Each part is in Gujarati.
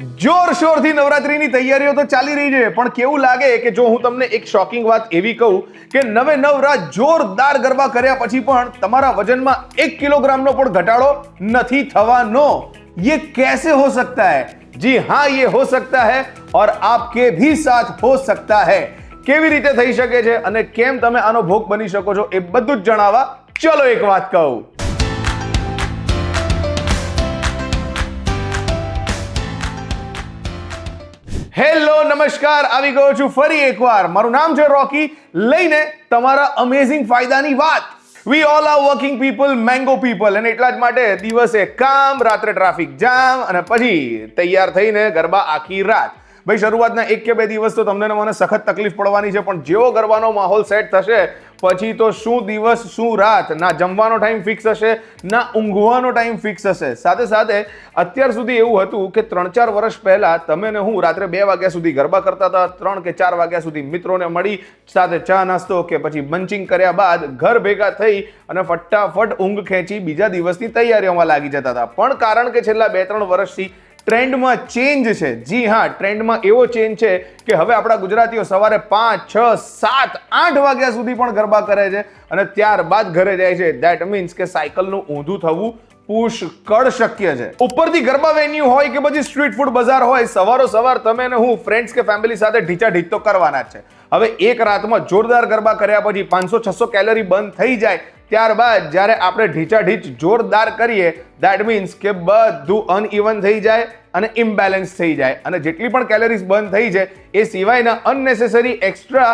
જોરશોરથી નવરાત્રીની તૈયારીઓ તો ચાલી રહી છે, પણ કેવું લાગે કે જો હું તમને એક શોકિંગ વાત એવી કહું કે નવે નવરાત જોરદાર ગરબા કર્યા પછી પણ તમારા વજનમાં 1 કિલોગ્રામનો પણ ઘટાડો નથી થવાનો। ये कैसे हो सकता है? जी हाँ, ये हो सकता है और आपके भी साथ हो सकता है। કેવી રીતે થઈ શકે છે અને કેમ તમે આનો ભોગ બની શકો છો એ બધું જ જણાવવા ચલો એક વાત કહું। હેલો નમસ્કાર, આવી ગયો છું ફરી એકવાર। મારું નામ છે રોકી, લઈને તમારા અમેઝિંગ ફાયદાની વાત। We all are working people, mango people, અને એટલા જ માટે દિવસે કામ, રાત્રે ટ્રાફિક જામ અને પછી તૈયાર થઈને ગરબા આખી રાત। ભાઈ શરૂઆતના 1 કે 2 દિવસ તો તમને મને સખત તકલીફ પડવાની છે, પણ જેવો ગરબાનો માહોલ સેટ થશે પછી તો શું દિવસ શું રાત, ના જમવાનો ટાઈમ ફિક્સ હશે, ના ઊંઘવાનો ટાઈમ ફિક્સ હશે। સાથે સાથે અત્યાર સુધી એવું હતું કે 3-4 વર્ષ પહેલા તમે ને હું રાત્રે 2 વાગ્યા સુધી ગરબા કરતા હતા, 3 કે 4 વાગ્યા સુધી મિત્રોને મળી સાથે ચા નાસ્તો કે પછી મંચિંગ કર્યા બાદ ઘર ભેગા થઈ અને ફટાફટ ઊંઘ ખેંચી બીજા દિવસની તૈયારીઓમાં લાગી જતા હતા। પણ કારણ કે છેલ્લા 2-3 વર્ષથી ટ્રેન્ડમાં ચેન્જ છે। જી હા, ટ્રેન્ડમાં એવો ચેન્જ છે કે હવે આપણા ગુજરાતીઓ સવારે 5, 6, 7, 8 વાગ્યા સુધી પણ ગરબા કરે છે અને ત્યારબાદ ઘરે જાય છે। ધેટ મીન્સ કે સાયકલનું ઊંધું થવું પુષ્કળ શક્ય છે। ઉપરથી ગરબા વેન્યુ હોય કે પછી સ્ટ્રીટ ફૂડ બજાર હોય, સવારો સવાર તમે ને હું ફ્રેન્ડ્સ કે ફેમિલી સાથે ઢીચાઢીચ તો કરવાના જ છે। હવે એક રાતમાં જોરદાર ગરબા કર્યા પછી 500-600 કેલરી બંધ થઈ જાય, ત્યારબાદ જ્યારે આપણે ઢીચાઢીચ જોરદાર કરીએ, ધેટ મીન્સ કે બધું અનઇવન થઈ જાય અને ઇમ્બેલેન્સ થઈ જાય અને જેટલી પણ કેલરીઝ બંધ થઈ છે એ સિવાયના અનનેસેસરી એક્સ્ટ્રા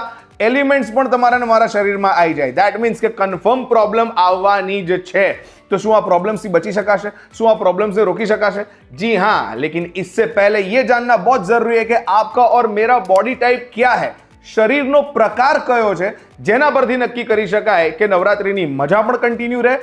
એલિમેન્ટ્સ પણ તમારા ને મારા શરીરમાં આવી જાય। ધેટ મીન્સ કે કન્ફર્મ પ્રોબ્લેમ આવવાની જ છે। तो શું આ प्रॉब्लम्स बची शकाशे? શું આ प्रॉब्लम्स से रोकी शकाशे? जी हाँ, लेकिन इससे पहले ये जानना बहुत जरूरी है कि आपका और मेरा बॉडी टाइप क्या है, શરીરનો પ્રકાર કયો છે, જેના પરથી નક્કી કરી શકાય કે નવરાત્રીની મજા પણ કન્ટિન્યુ રહે,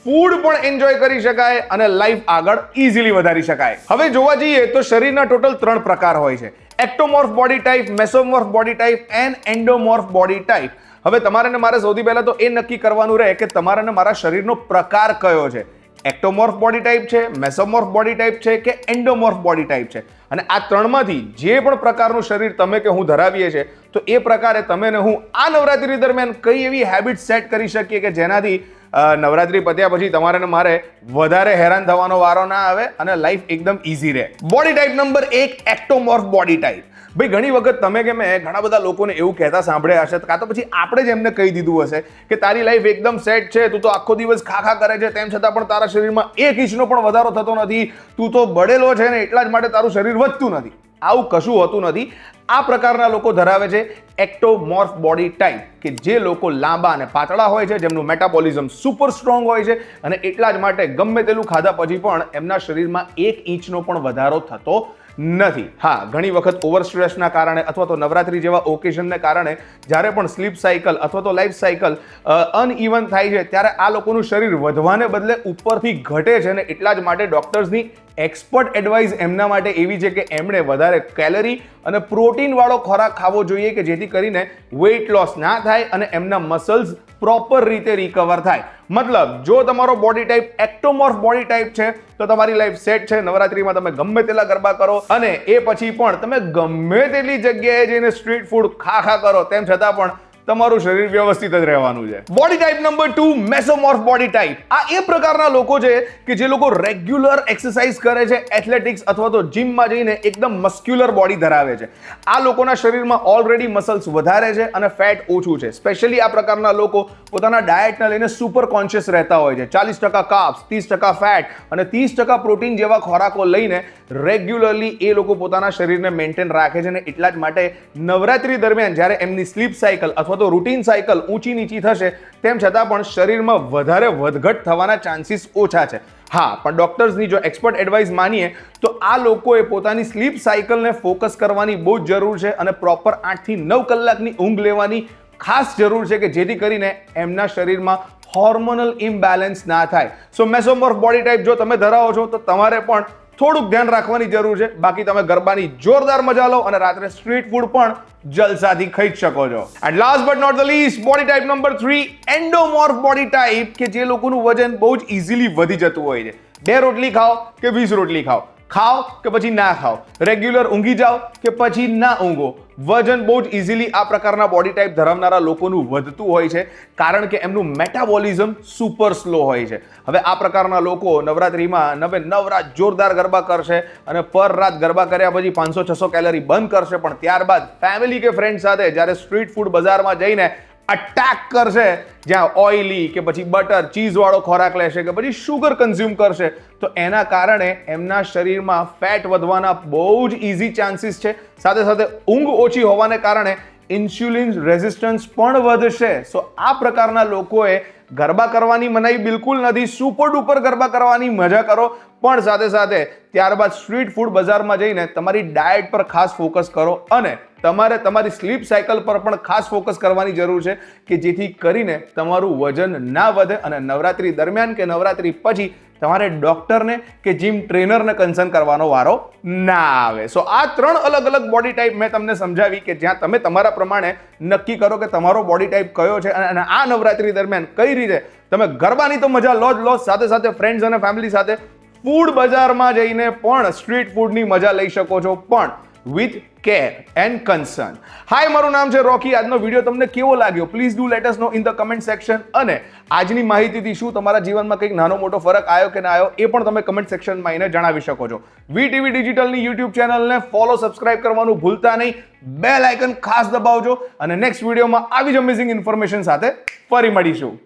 ફૂડ પણ એન્જોય કરી શકાય અને લાઈફ આગળ ઇઝીલી વધારી શકાય। હવે જોવા જઈએ તો શરીરના ટોટલ 3 પ્રકાર હોય છે: ectomorph body type, mesomorph body type and endomorph body type. હવે તમારે ને મારે સૌથી પહેલા તો એ નક્કી કરવાનું રહે કે તમારા ને મારા શરીરનો પ્રકાર કયો છે। એક્ટોમોર્ફ બોડી ટાઈપ છે, મેસોમોર્ફ બોડી ટાઈપ છે કે એન્ડોમોર્ફ બોડી ટાઈપ છે। અને આ 3માંથી જે પણ પ્રકારનું શરીર તમે કે હું ધરાવીએ છીએ, તો એ પ્રકારે તમે ને હું આ નવરાત્રી દરમિયાન કઈ એવી હેબિટ સેટ કરી શકીએ કે જેનાથી નવરાત્રી પત્યા પછી તમારે ને મારે વધારે હેરાન થવાનો વારો ના આવે અને લાઈફ એકદમ ઇઝી રહે। Body type number 1, ectomorph body type. ભાઈ ઘણી વખત તમે કે મેં ઘણા બધા લોકોને એવું કહેતા સાંભળ્યા હશે, કાં તો પછી આપણે જ એમને કહી દીધું હશે કે તારી લાઈફ એકદમ સેટ છે, તું તો આખો દિવસ ખાખા કરે છે, તેમ છતાં પણ તારા શરીરમાં 1 ઇંચનો પણ વધારો થતો નથી, તું તો બળેલો છે ને એટલા જ માટે તારું શરીર વધતું નથી। આવું કશું હોતું નથી। આ પ્રકારના લોકો ધરાવે છે એક્ટોમોર્ફ બોડી ટાઈપ, કે જે લોકો લાંબા અને પાતળા હોય છે, જેમનું મેટાબોલિઝમ સુપર સ્ટ્રોંગ હોય છે અને એટલા જ માટે ગમે તેટલું ખાધા પછી પણ એમના શરીરમાં 1 ઇંચનો પણ વધારો થતો નથી। હા, ઘણી વખત ઓવર સ્ટ્રેસના કારણે અથવા તો નવરાત્રી જેવા ઓકેશનને કારણે જ્યારે પણ સ્લીપ સાયકલ અથવા તો લાઈફ સાયકલ અનઇવન થાય છે, ત્યારે આ લોકોનું શરીર વધવાને બદલે ઉપરથી ઘટે છે અને એટલા જ માટે ડોક્ટર્સની એક્સપર્ટ એડવાઇસ એમના માટે એવી છે કે એમણે વધારે કેલરી અને પ્રોટીનવાળો ખોરાક ખાવો જોઈએ કે જેથી કરીને વેઇટ લોસ ના થાય અને એમના મસલ્સ પ્રોપર રીતે રિકવર થાય। મતલબ જો તમારો બોડી ટાઈપ એક્ટોમોર્ફ બોડી ટાઈપ છે તો તમારી લાઈફ સેટ છે। નવરાત્રીમાં તમે ગમે તેટલા ગરબા કરો અને એ પછી પણ તમે ગમે તેટલી જગ્યાએ જઈને સ્ટ્રીટ ફૂડ ખા કરો, તેમ છતાં પણ તમારું શરીર વ્યવસ્થિત જ રહેવાનું છે। Body type number 2, mesomorph body type. આ એ પ્રકારના લોકો છે કે જે લોકો રેગ્યુલર એક્સરસાઇઝ કરે છે, એથ્લેટિક્સ અથવા તો જીમમાં જઈને એકદમ મસ્ક્યુલર બોડી ધરાવે છે। આ લોકોના શરીરમાં ઓલરેડી મસલ્સ વધારે છે અને ફેટ ઓછું છે। સ્પેશિયલી આ પ્રકારના લોકો પોતાના ડાયટને લઈને સુપર કોન્શિયસ રહેતા હોય છે। 40% કાર્બ્સ, 30% ફેટ અને 30% પ્રોટીન જેવા ખોરાકો લઈને રેગ્યુલરલી એ લોકો પોતાના શરીરને મેન્ટેન રાખે છે અને એટલા જ માટે નવરાત્રી દરમિયાન જ્યારે એમની સ્લીપ સાયકલ અથવા તો રૂટીન સાયકલ ઊંચી નીચી થશે, તેમ છતાં પણ શરીરમાં વધારે વધઘટ થવાના ચાન્સીસ ઓછા છે। હા, પણ ડોક્ટર્સની જો એક્સપર્ટ એડવાઇસ માનીએ તો આ લોકોએ પોતાની સ્લીપ સાયકલને ફોકસ કરવાની બહુ જ જરૂર છે અને પ્રોપર 8 થી 9 કલાકની ઊંઘ લેવાની ખાસ જરૂર છે કે જેથી કરીને એમના શરીરમાં હોર્મોનલ ઇમ્બેલેન્સ ના થાય। સો મેસોમોર્ફ બોડી ટાઈપ જો તમે ધરાવો છો તો તમારે પણ થોડુંક ધ્યાન રાખવાની જરૂર છે। બાકી તમે ગરબાની જોરદાર મજા લો અને રાત્રે સ્ટ્રીટ ફૂડ પણ જલસાથી ખાઈ શકો છો। And last but not the least, body type number 3, endomorph body type, કે જે લોકોનું વજન બહુ જ ઇઝીલી વધી જતું હોય છે। 2 રોટલી ખાઓ કે 20 રોટલી ખાઓ, ખાઓ કે પછી ના ખાઓ, રેગ્યુલર ઊંઘી જાઓ કે પછી ના ઊંઘો, વજન બહુ જ ઇઝીલી આ પ્રકારના બોડી ટાઈપ ધરાવનારા લોકોનું વધતું હોય છે, કારણ કે એમનું મેટાબોલિઝમ સુપર સ્લો હોય છે. હવે આ પ્રકારના લોકો નવરાત્રિમાં નવરાત જોરદાર ગરબા કરશે અને પર રાત ગરબા કર્યા પછી 500-600 કેલરી બર્ન કરશે, પણ ત્યારબાદ ફેમિલી કે ફ્રેન્ડ સાથે જ્યારે સ્ટ્રીટ ફૂડ બજારમાં જઈને અટેક કરશે, જ્યાં ઓઇલી કે પછી બટર ચીઝવાળો ખોરાક લેશે કે પછી શુગર કન્ઝ્યુમ કરશે, તો એના કારણે એમના શરીરમાં ફેટ વધવાના બહુ જ ઇઝી ચાન્સીસ છે. સાથે સાથે ઊંઘ ઓછી હોવાને કારણે ઇન્સ્યુલિન રેઝિસ્ટન્સ પણ વધશે. સો આ પ્રકારના લોકોએ ગરબા કરવાની મનાઈ બિલકુલ નથી, સુપર ડુપર ગરબા કરવાની મજા કરો, પણ સાથે સાથે ત્યારબાદ સ્ટ્રીટ ફૂડ બજારમાં જઈને તમારી ડાયટ પર ખાસ ફોકસ કરો અને તમારે તમારી સ્લીપ સાયકલ પર પણ ખાસ ફોકસ કરવાની જરૂર છે, કે જેથી કરીને તમારું વજન ના વધે અને નવરાત્રી દરમિયાન કે નવરાત્રી પછી તમારે ડોક્ટરને કે જીમ ટ્રેનરને કન્સર્ન કરવાનો વારો ના આવે. સો આ 3 અલગ અલગ બોડી ટાઈપ મેં તમને સમજાવી, કે જ્યાં તમે તમારા પ્રમાણે નક્કી કરો કે તમારો બોડી ટાઈપ કયો છે અને આ નવરાત્રી દરમિયાન કઈ રીતે તમે ગરબાની તો મજા લો જ લો, સાથે સાથે ફ્રેન્ડ્સ અને ફેમિલી સાથે ફૂડ બજારમાં જઈને પણ સ્ટ્રીટ ફૂડની મજા લઈ શકો છો, પણ વિથ કેર એન્ડ કન્સર્ન. હાય, મારું નામ છે રોકી. આજનો વિડીયો તમને કેવો લાગ્યો? Please do let us no in the comment section. અને આજની માહિતીથી શું તમારા જીવનમાં કંઈક નાનો મોટો ફરક આવ્યો કે ના આવ્યો, એ પણ તમે કમેન્ટ સેક્શનમાં આવીને જણાવી શકો છો. વીટીવી ડિજિટલની યુટ્યુબ ચેનલને ફોલો, સબસ્ક્રાઇબ કરવાનું ભૂલતા નહીં. બેલ આઇકન ખાસ દબાવજો અને નેક્સ્ટ વિડીયોમાં આવી જ અમેઝિંગ ઇન્ફોર્મેશન સાથે ફરી મળીશું.